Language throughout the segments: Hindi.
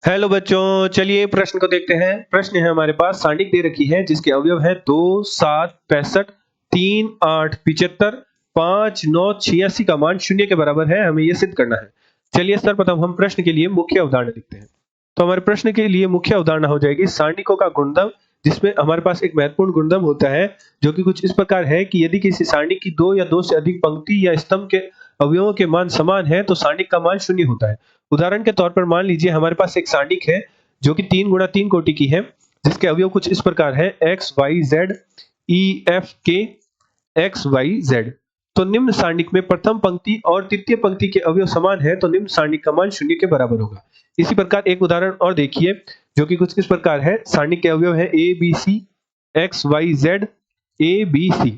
हेलो बच्चों, चलिए प्रश्न को देखते हैं। प्रश्न है हमारे पास, सारणी दे रखी है जिसके अवयव है 2, 7, 65, 3, 8, 75, 5, 9, 86 का मान 0 के बराबर है। हमें यह सिद्ध करना है। चलिए सर्वप्रथम हम प्रश्न के लिए मुख्य उदाहरण लिखते हैं। तो हमारे प्रश्न के लिए मुख्य उदाहरण हो जाएगी सारणिकों का गुणनफल, जिसमें हमारे पास एक महत्वपूर्ण गुणनफल होता है जो कि कुछ इस प्रकार है कि यदि किसी सारणी की 2 या 2 से अधिक पंक्ति या स्तंभ के अवयवों के मान समान है तो सारणिक का मान 0 होता है। उदाहरण के तौर पर मान लीजिए हमारे पास एक सारणिक है जो कि 3 गुणा 3 कोटि की है, जिसके अवयव कुछ इस प्रकार है x y z e f k x y z। तो निम्न सारणिक में प्रथम पंक्ति और तृतीय पंक्ति के अवयव समान है तो निम्न सारणिक का मान 0 के बराबर होगा। इसी प्रकार एक उदाहरण और देखिए जो कि कुछ इस प्रकार है। सारणिक के अवयव है a b c x y z a b c।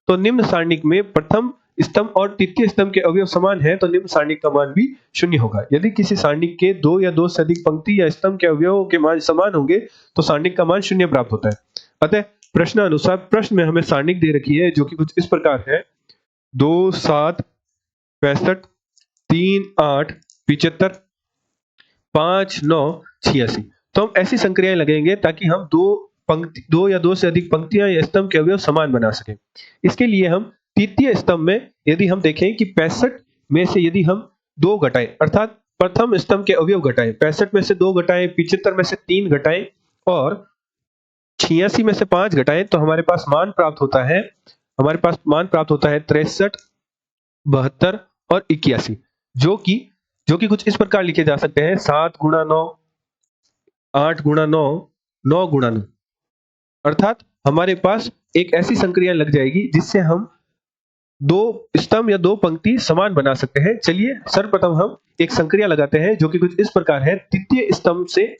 तो निम्न सारणिक में प्रथम स्तंभ और तृतीय स्तंभ के अवयव समान है तो निम्न सारणिक का मान भी 0 होगा। यदि किसी सारणिक के 2 या 2 से अधिक पंक्ति या स्तंभ के अवयवों के मान समान होंगे तो सारणिक का मान 0 प्राप्त होता है। अतः प्रश्नानुसार प्रश्न में हमें सारणिक दे रखी है जो कि कुछ इस प्रकार है 2, 7, 65, 3, 8, 75, 5, 9, 86। तो हम ऐसी संक्रियाएं लगेंगे ताकि हम दो या दो से अधिक पंक्तियां या स्तंभ के अवयव समान बना सकें। इसके लिए हम तृतीय स्तंभ में यदि हम देखें कि 65 में से यदि हम 2 घटाएं, अर्थात प्रथम स्तंभ के अवयव घटाएं, 65 में से 2 घटाएं, 75 में से 3 घटाएं और 86 में से 5 घटाएं तो हमारे पास मान प्राप्त होता है 63, 72 और 81, जो कि कुछ इस प्रकार लिखे जा सकते हैं 7 गुणा 9, 8 गुणा 9, 9 गुणा 9। अर्थात हमारे पास एक ऐसी संक्रिया लग जाएगी जिससे हम 2 स्तंभ या 2 पंक्ति समान बना सकते हैं। चलिए सर्वप्रथम हम एक संक्रिया लगाते हैं जो कि कुछ इस प्रकार है। तृतीय स्तंभ से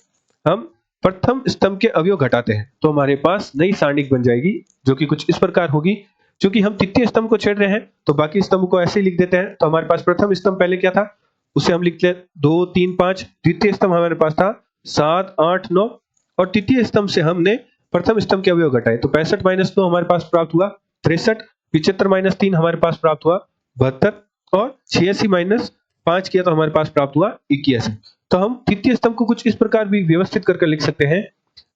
हम प्रथम स्तंभ के अवयव घटाते हैं तो हमारे पास नई सारणिक बन जाएगी जो कि कुछ इस प्रकार होगी। क्योंकि हम तृतीय स्तंभ को छेड़ रहे हैं तो बाकी स्तंभ को ऐसे ही लिख देते हैं। तो हमारे पास प्रथम स्तंभ पहले क्या था उसे हम लिख लें 2, 3, 5। द्वितीय स्तंभ हमारे पास था 7, 8, 9 और तृतीय स्तंभ से हमने प्रथम स्तंभ के अवयव घटाए तो 65 माइनस 2 हमारे पास प्राप्त हुआ 63, 75 माइनस 3 हमारे पास प्राप्त हुआ 72 और 86 माइनस 5 किया तो हमारे पास प्राप्त हुआ 81। तो हम तृतीय स्तंभ को कुछ इस प्रकार भी व्यवस्थित करके लिख सकते हैं।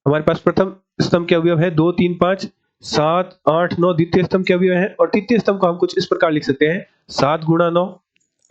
हमारे पास प्रथम स्तंभ के अवयव है 2, 3, 5, 7, 8, 9 द्वितीय स्तंभ के अवयव है और तृतीय स्तंभ को हम कुछ इस प्रकार लिख सकते हैं 7 गुणा 9,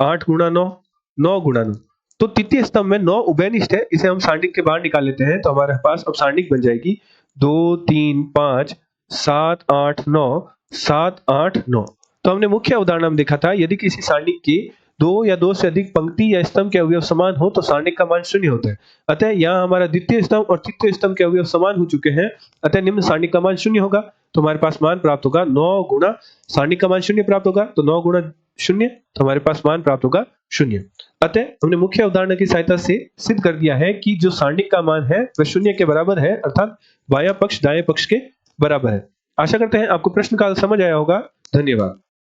8 गुणा 9, 9 गुणा 9। तो तृतीय स्तंभ में 9 उभयनिष्ठ है, इसे हम सारणिक के बाहर निकाल लेते हैं तो हमारे पास अब सारणिक बन जाएगी 2, 3, 5, 7, 8, 9, 7, 8, 9। तो हमने मुख्य उदाहरण में देखा था यदि किसी सारणिक के 2 या 2 से अधिक पंक्ति या स्तंभ के अवयव समान हो तो सारणिक का मान 0 होता है। अतः यहाँ हमारा द्वितीय स्तंभ और तृतीय स्तंभ के अवयव समान हो चुके हैं, अतः निम्न सारणिक का मान 0 होगा। तो हमारे पास मान प्राप्त होगा 9 गुणा सारणिक का मान 0 प्राप्त होगा तो 9 गुणा 0 तो हमारे पास मान प्राप्त होगा 0। अतः हमने मुख्य उदाहरण की सहायता से सिद्ध कर दिया है कि जो सारणिक का मान है वह 0 के बराबर है, अर्थात बायां पक्ष दाएं पक्ष के बराबर है। आशा करते हैं आपको प्रश्न का समझ आया होगा। धन्यवाद।